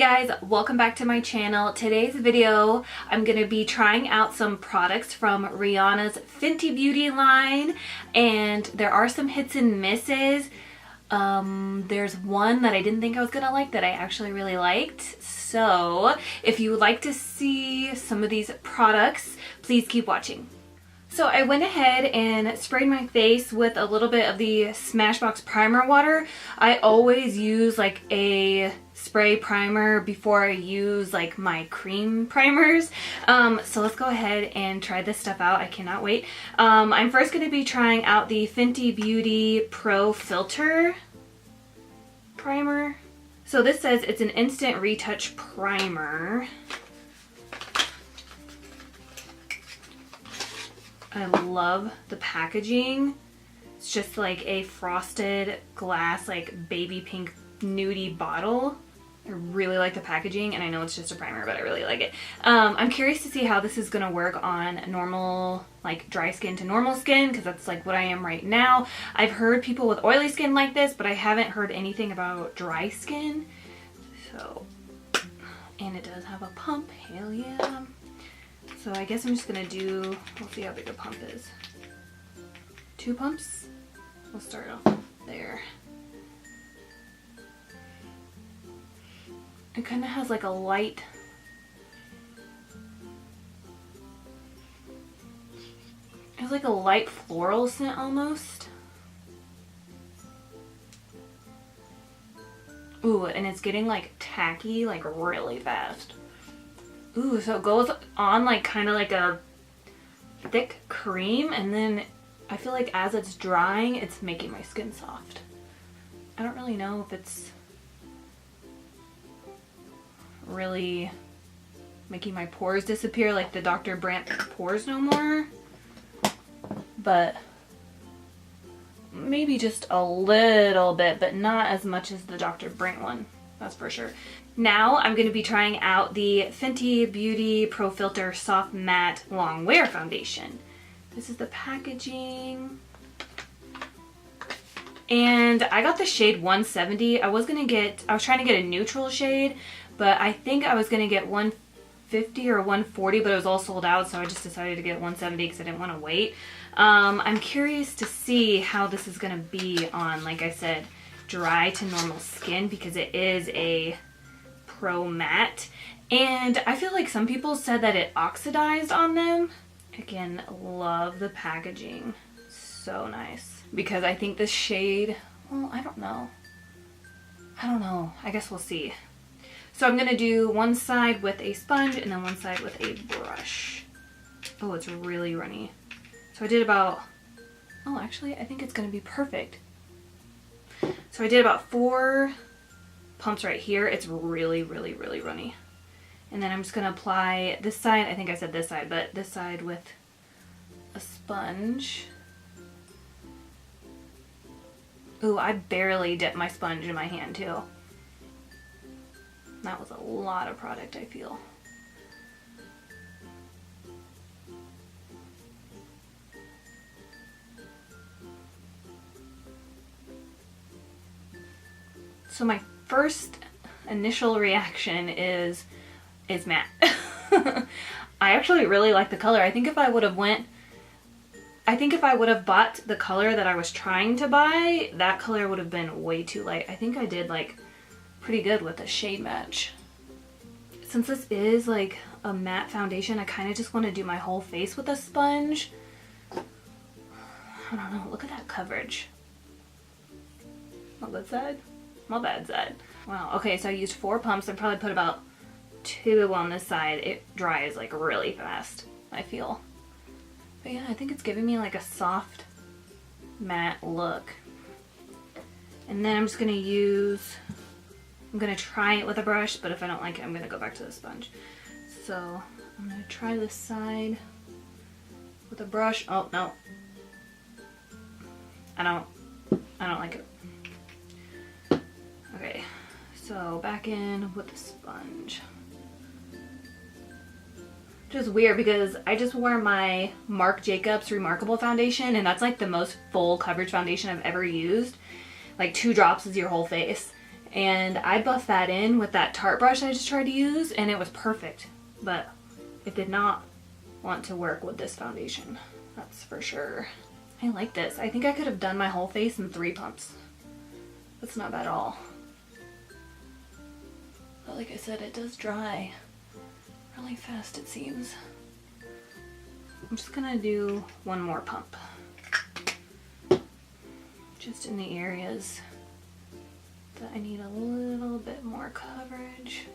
guys, welcome back to my channel. Today's video, I'm going to be trying out some products from Rihanna's Fenty Beauty line, and there are some hits and misses. There's one that I didn't think I was going to like that I actually really liked. So if you would like to see some of these products, please keep watching. So I went ahead and sprayed my face with a little bit of the Smashbox primer water. I always use like a spray primer before I use like my cream primers. So let's go ahead and try this stuff out. I cannot wait. I'm first going to be trying out the Fenty Beauty Pro Filter primer. So this says it's an instant retouch primer. I love the packaging. It's just like a frosted glass, like baby pink nudie bottle. I really like the packaging, and I know it's just a primer, but I really like it. I'm curious to see how this is gonna work on normal, like dry skin to normal skin, because that's like what I am right now. I've heard people with oily skin like this, but I haven't heard anything about dry skin. So, and it does have a pump, hell yeah. So I guess I'm just gonna do, we'll see how big a pump is. 2 pumps? We'll start off there. It kind of has like a light, it's like a light floral scent almost. Ooh, and it's getting like tacky like really fast. Ooh, so it goes on like kind of like a thick cream, and then I feel like as it's drying, it's making my skin soft. I don't really know if it's really making my pores disappear like the Dr. Brandt Pores No More, but maybe just a little bit, but not as much as the Dr. Brandt one, that's for sure. Now I'm going to be trying out the Fenty Beauty Pro Filter Soft Matte Long Wear Foundation. This is the packaging. And I got the shade 170. I was trying to get a neutral shade, but I think I was going to get 150 or 140, but it was all sold out, so I just decided to get 170 because I didn't want to wait. I'm curious to see how this is going to be on, like I said, dry to normal skin, because it is a pro matte, and I feel like some people said that it oxidized on them. Again, love the packaging, so nice, because I think this shade, well, I don't know, I guess we'll see. So I'm gonna do one side with a sponge and then one side with a brush. Oh, it's really runny. So I did about, oh, actually I think it's gonna be perfect. So I did about 4 pumps right here. It's really, really, really runny. And then I'm just going to apply this side. I think I said this side, but this side with a sponge. Ooh, I barely dipped my sponge in my hand too. That was a lot of product, I feel. So my first initial reaction is matte. I actually really like the color. I think if I would have bought the color that I was trying to buy, that color would have been way too light. I think I did like pretty good with the shade match. Since this is like a matte foundation, I kind of just want to do my whole face with a sponge. I don't know, look at that coverage. My good side? My bad side. Wow, okay, so I used 4 pumps. I probably put about 2 on this side. It dries like really fast, I feel. But yeah, I think it's giving me like a soft matte look. And then I'm just gonna I'm gonna try it with a brush, but if I don't like it, I'm gonna go back to the sponge. So I'm gonna try this side with a brush. Oh, no. I don't like it. Okay, so back in with the sponge. Which is weird because I just wore my Marc Jacobs Remarkable foundation, and that's like the most full coverage foundation I've ever used. Like 2 drops is your whole face. And I buffed that in with that Tarte brush I just tried to use, and it was perfect. But it did not want to work with this foundation. That's for sure. I like this. I think I could have done my whole face in 3 pumps. That's not bad at all. But like I said, it does dry really fast, it seems. I'm just gonna do one more pump. Just in the areas that I need a little bit more coverage.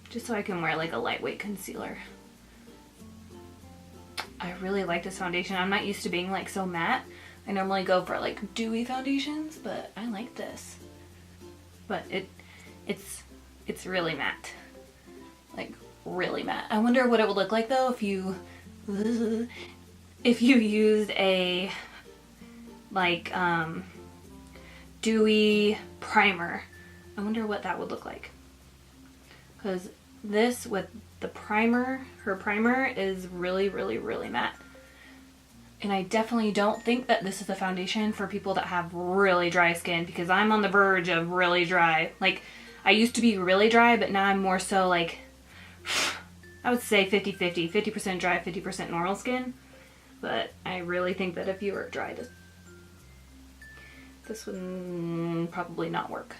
Just so I can wear like a lightweight concealer. I really like this foundation. I'm not used to being like so matte. I normally go for like dewy foundations, but I like this. But it's really matte. Like really matte. I wonder what it would look like though if you used a like dewy primer. I wonder what that would look like. Because this with the primer, her primer is really, really, really matte. And I definitely don't think that this is a foundation for people that have really dry skin, because I'm on the verge of really dry. Like, I used to be really dry, but now I'm more so like, I would say 50-50, 50% dry, 50% normal skin. But I really think that if you were dry, this would probably not work.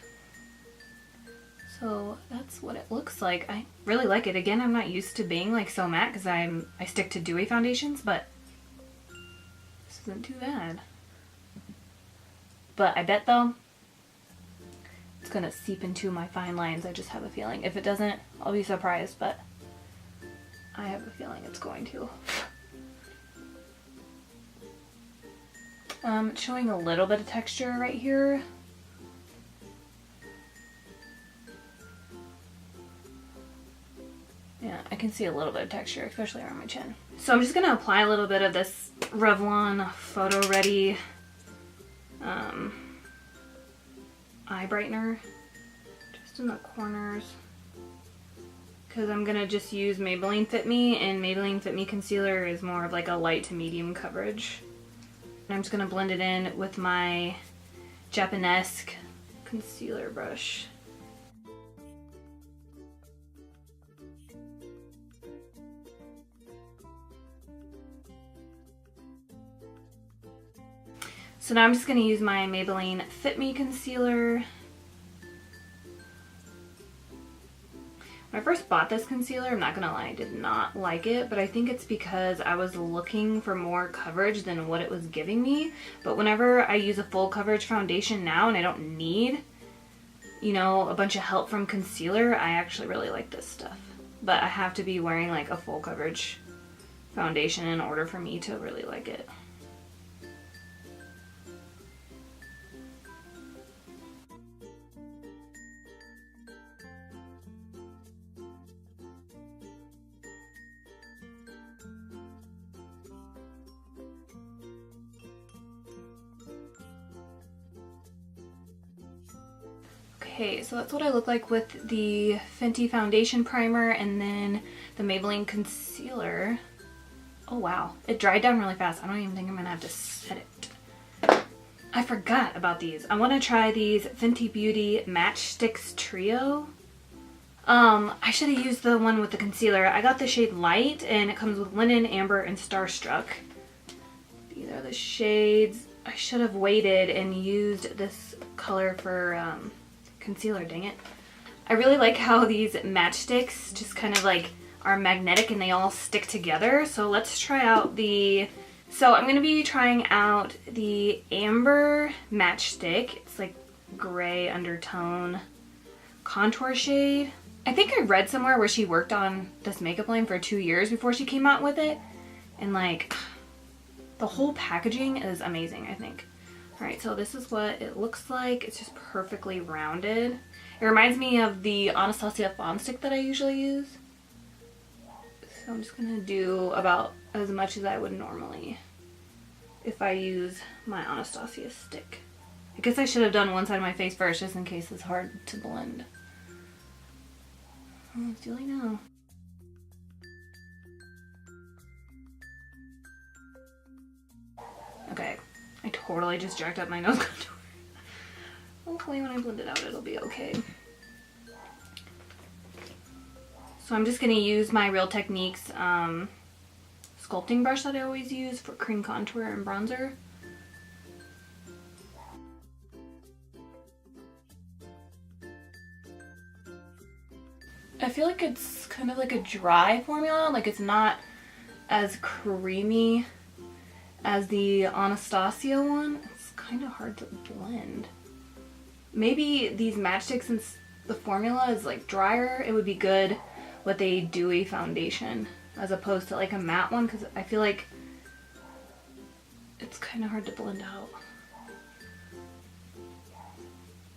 So that's what it looks like. I really like it. Again, I'm not used to being like so matte because I stick to dewy foundations, but this isn't too bad. But I bet though, it's gonna seep into my fine lines. I just have a feeling. If it doesn't, I'll be surprised, but I have a feeling it's going to. It's showing a little bit of texture right here. Yeah, I can see a little bit of texture, especially around my chin. So I'm just going to apply a little bit of this Revlon Photo Ready eye brightener just in the corners, because I'm going to just use Maybelline Fit Me, and Maybelline Fit Me concealer is more of like a light to medium coverage. And I'm just going to blend it in with my Japanesque concealer brush. So now I'm just going to use my Maybelline Fit Me concealer. When I first bought this concealer, I'm not going to lie, I did not like it, but I think it's because I was looking for more coverage than what it was giving me. But whenever I use a full coverage foundation now and I don't need, you know, a bunch of help from concealer, I actually really like this stuff. But I have to be wearing like a full coverage foundation in order for me to really like it. Okay, so that's what I look like with the Fenty foundation primer and then the Maybelline concealer. Oh wow, it dried down really fast. I don't even think I'm gonna have to set it. I forgot about these. I want to try these Fenty Beauty Matchsticks Trio. I should have used the one with the concealer. I got the shade Light, and it comes with Linen, Amber, and Starstruck. These are the shades. I should have waited and used this color for concealer, dang it. I really like how these matchsticks just kind of like are magnetic and they all stick together. So let's try out so I'm going to be trying out the Amber matchstick. It's like gray undertone contour shade. I think I read somewhere where she worked on this makeup line for 2 years before she came out with it. And like the whole packaging is amazing, I think. Alright, so this is what it looks like. It's just perfectly rounded. It reminds me of the Anastasia Fawn stick that I usually use. So I'm just going to do about as much as I would normally if I use my Anastasia stick. I guess I should have done one side of my face first just in case it's hard to blend. Oh, do I know? Okay. I totally just jacked up my nose contour. Hopefully when I blend it out it'll be okay. So I'm just going to use my Real Techniques sculpting brush that I always use for cream contour and bronzer. I feel like it's kind of like a dry formula, like it's not as creamy as the Anastasia one. It's kind of hard to blend. Maybe these matchsticks, since the formula is like drier, it would be good with a dewy foundation as opposed to like a matte one, because I feel like it's kind of hard to blend out.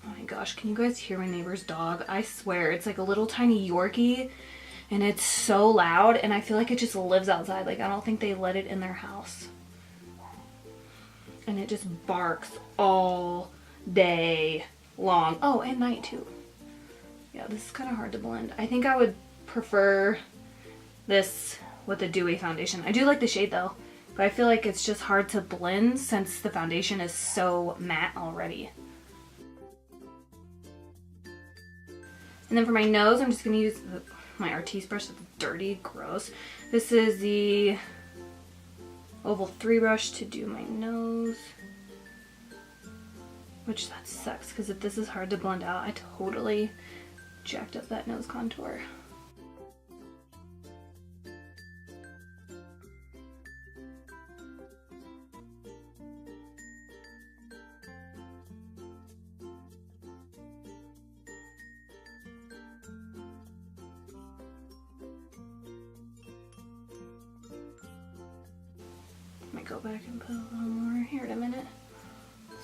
Oh my gosh, can you guys hear my neighbor's dog? I swear, it's like a little tiny Yorkie and it's so loud, and I feel like it just lives outside. Like I don't think they let it in their house. And it just barks all day long. Oh, and night too. Yeah, this is kind of hard to blend. I think I would prefer this with a dewy foundation. I do like the shade though, but I feel like it's just hard to blend since the foundation is so matte already. And then for my nose, I'm just going to use my Artiste brush. That's dirty, gross. This is the Oval 3 brush to do my nose. Which that sucks, because if this is hard to blend out, I totally jacked up that nose contour. Might go back and put a little more here in a minute.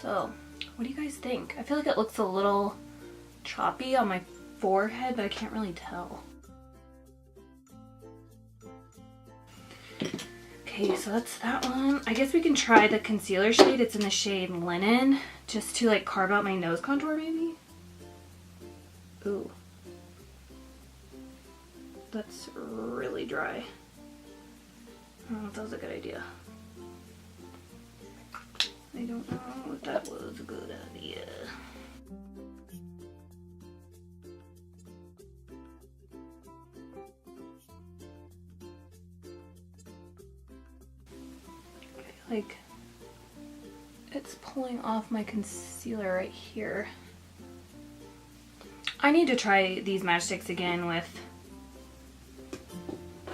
So, what do you guys think? I feel like it looks a little choppy on my forehead, but I can't really tell. Okay, so that's that one. I guess we can try the concealer shade. It's in the shade Linen, just to like carve out my nose contour maybe. Ooh. That's really dry. I don't know if that was a good idea. I don't know if that was a good idea. Like, it's pulling off my concealer right here. I need to try these matchsticks again with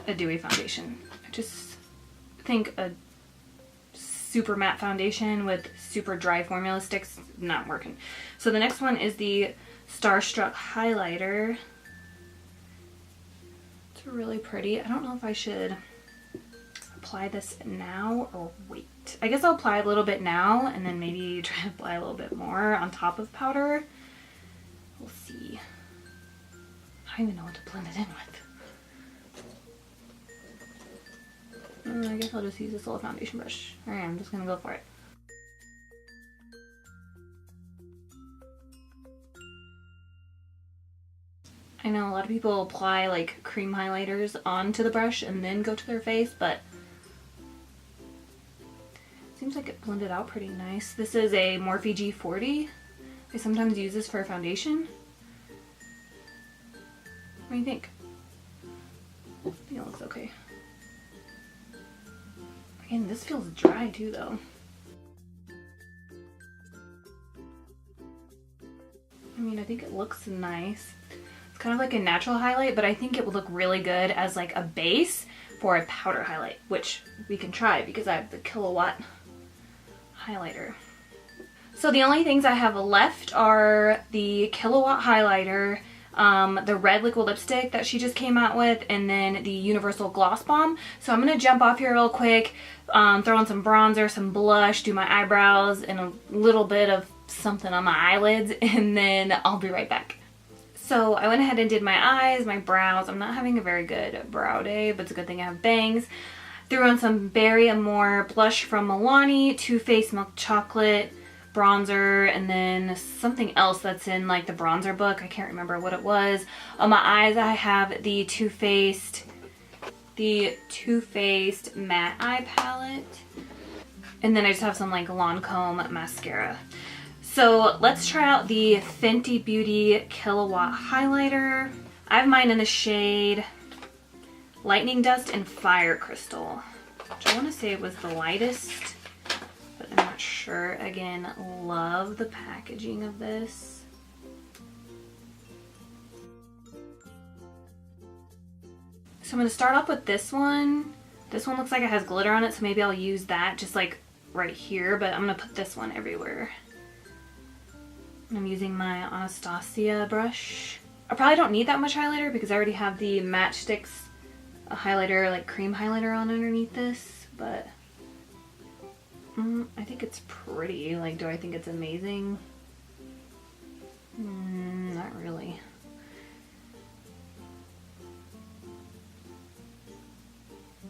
a dewy foundation. I just think a super matte foundation with super dry formula sticks not working. So the next one is the Starstruck highlighter. It's really pretty. I don't know if I should apply this now or wait. I guess I'll apply a little bit now and then maybe try to apply a little bit more on top of powder. We'll see. I don't even know what to blend it in with. I guess I'll just use this little foundation brush. Alright, I'm just gonna go for it. I know a lot of people apply like cream highlighters onto the brush and then go to their face, but it seems like it blended out pretty nice. This is a Morphe G40. I sometimes use this for a foundation. What do you think? I think it looks okay. Again, this feels dry too though. I mean, I think it looks nice. It's kind of like a natural highlight, but I think it would look really good as like a base for a powder highlight, which we can try because I have the Kilowatt highlighter. So the only things I have left are the Kilowatt highlighter, the red liquid lipstick that she just came out with, and then the Universal Gloss Bomb. So I'm going to jump off here real quick, throw on some bronzer, some blush, do my eyebrows, and a little bit of something on my eyelids, and then I'll be right back. So I went ahead and did my eyes, my brows. I'm not having a very good brow day, but it's a good thing I have bangs. Threw on some Berry Amore blush from Milani, Too Faced Milk Chocolate bronzer, and then something else that's in like the bronzer book. I can't remember what it was. On my eyes, I have the Too Faced matte eye palette. And then I just have some like Lancome mascara. So let's try out the Fenty Beauty Kilowatt Highlighter. I have mine in the shade Lightning Dust and Fire Crystal, which I want to say was the lightest, but I'm not sure. Again, love the packaging of this. So I'm going to start off with this one. This one looks like it has glitter on it, so maybe I'll use that just like right here, but I'm going to put this one everywhere. I'm using my Anastasia brush. I probably don't need that much highlighter because I already have the Matchsticks highlighter, like cream highlighter on underneath this, but I think it's pretty. Like, do I think it's amazing? Not really.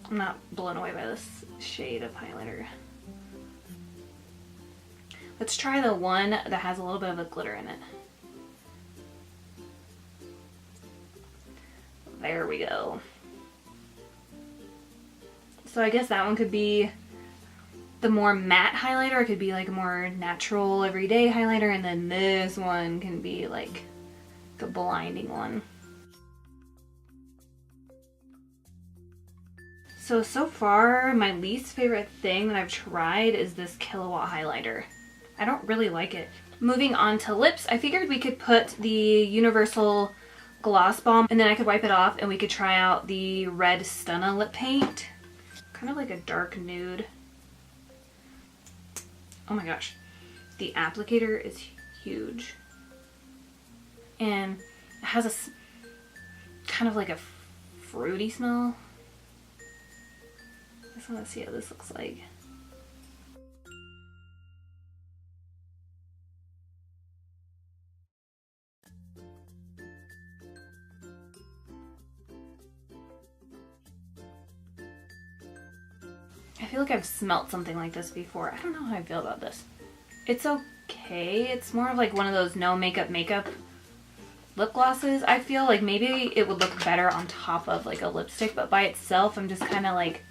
I'm not blown away by this shade of highlighter. Let's try the one that has a little bit of a glitter in it. There we go. So I guess that one could be the more matte highlighter. It could be like a more natural everyday highlighter, and then this one can be like the blinding one. So far my least favorite thing that I've tried is this Kilowatt highlighter. I don't really like it. Moving on to lips, I figured we could put the Universal Gloss Bomb and then I could wipe it off and we could try out the red Stunna lip paint. Kind of like a dark nude. Oh my gosh. The applicator is huge. And it has a kind of like a fruity smell. I just want to see how this looks like. I feel like I've smelt something like this before. I don't know how I feel about this. It's okay. It's more of like one of those no makeup lip glosses. I feel like maybe it would look better on top of like a lipstick, but by itself I'm just kind of like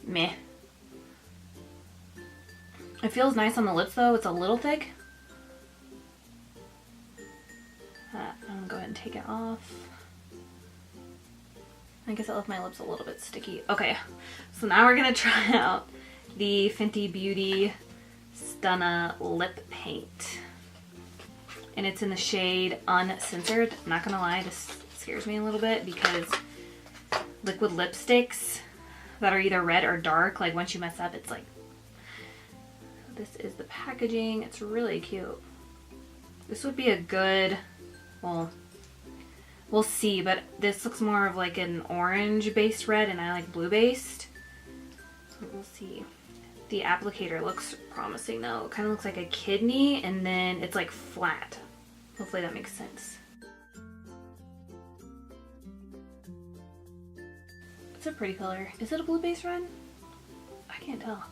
meh. It feels nice on the lips though. It's a little thick. I'm gonna go ahead and take it off. I guess I left my lips a little bit sticky. Okay, so now we're gonna try out the Fenty Beauty Stunna Lip Paint. And it's in the shade Uncensored. I'm not gonna lie, this scares me a little bit because liquid lipsticks that are either red or dark, like once you mess up, it's like... This is the packaging. It's really cute. This would be a good, well, we'll see, but this looks more of like an orange based red and I like blue based. So we'll see. The applicator looks promising though. It kind of looks like a kidney and then it's like flat. Hopefully that makes sense. It's a pretty color. Is it a blue based red? I can't tell.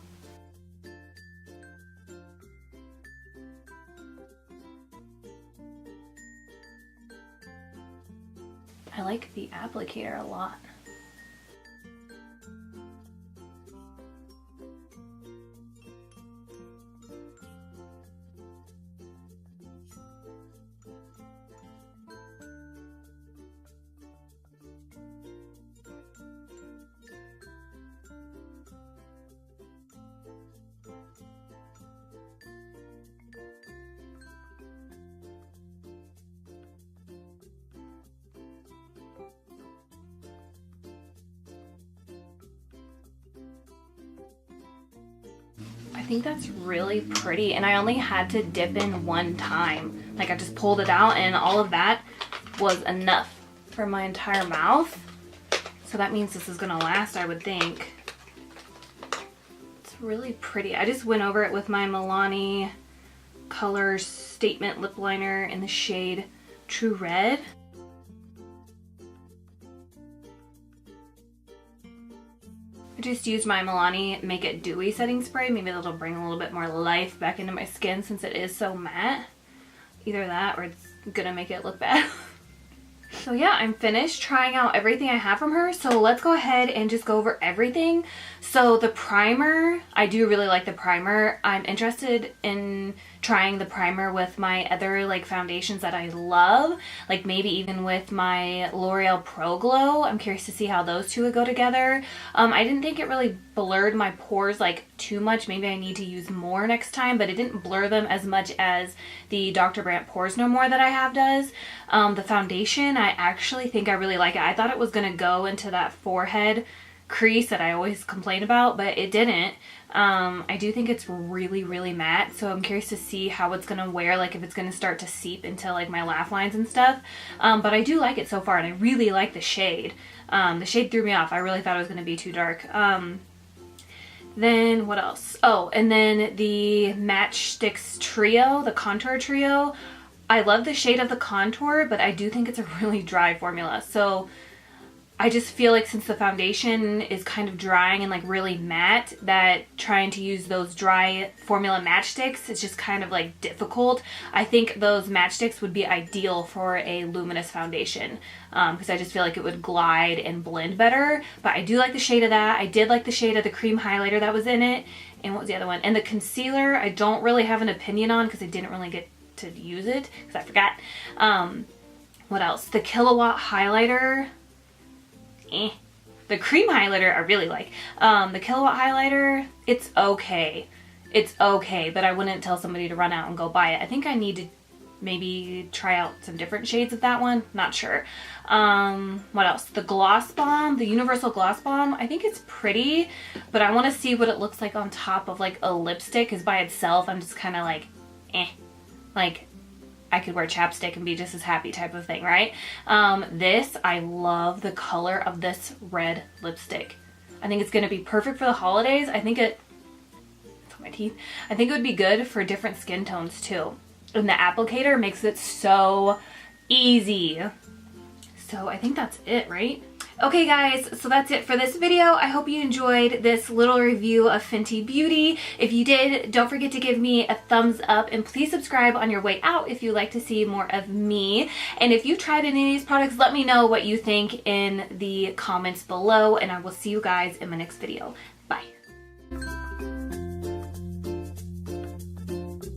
I like the applicator a lot. I think that's really pretty, and I only had to dip in one time. Like I just pulled it out and all of that was enough for my entire mouth. So that means this is gonna last, I would think. It's really pretty. I just went over it with my Milani Color Statement Lip Liner in the shade True Red. I just used my Milani Make It Dewy setting spray. Maybe that'll bring a little bit more life back into my skin since it is so matte. Either that or it's gonna make it look bad. So yeah, I'm finished trying out everything I have from her. So let's go ahead and just go over everything. So the primer, I do really like the primer. I'm interested in trying the primer with my other like foundations that I love. Like maybe even with my L'Oreal Pro Glow. I'm curious to see how those two would go together. I didn't think it really blurred my pores like too much. Maybe I need to use more next time, but it didn't blur them as much as the Dr. Brandt Pores No More that I have does. The foundation, I actually think I really like it. I thought it was going to go into that forehead crease that I always complain about, but it didn't. I do think it's really, really matte, so I'm curious to see how it's going to wear, like if it's going to start to seep into like my laugh lines and stuff. But I do like it so far, and I really like the shade. The shade threw me off. I really thought it was going to be too dark. Then what else? Oh, and then the Matchsticks Trio, the Contour Trio. I love the shade of the contour, but I do think it's a really dry formula. So I just feel like since the foundation is kind of drying and like really matte, that trying to use those dry formula matchsticks, it's just kind of like difficult. I think those matchsticks would be ideal for a luminous foundation because I just feel like it would glide and blend better. But I do like the shade of that. I did like the shade of the cream highlighter that was in it. And what was the other one? And the concealer, I don't really have an opinion on because I didn't really get to use it because I forgot. What else? The Killawatt highlighter. The cream highlighter I really like. The Killawatt highlighter, it's okay. It's okay, but I wouldn't tell somebody to run out and go buy it. I think I need to maybe try out some different shades of that one. Not sure. What else? The Gloss Bomb, the Universal Gloss Bomb. I think it's pretty, but I want to see what it looks like on top of like a lipstick, because by itself I'm just kind of like, like I could wear chapstick and be just as happy type of thing, right? This, I love the color of this red lipstick. I think it's going to be perfect for the holidays. I think it's on my teeth. I think it would be good for different skin tones too. And the applicator makes it so easy. So I think that's it, right? Okay guys, so that's it for this video. I hope you enjoyed this little review of Fenty Beauty. If you did, don't forget to give me a thumbs up and please subscribe on your way out if you'd like to see more of me. And if you tried any of these products, let me know what you think in the comments below, and I will see you guys in my next video.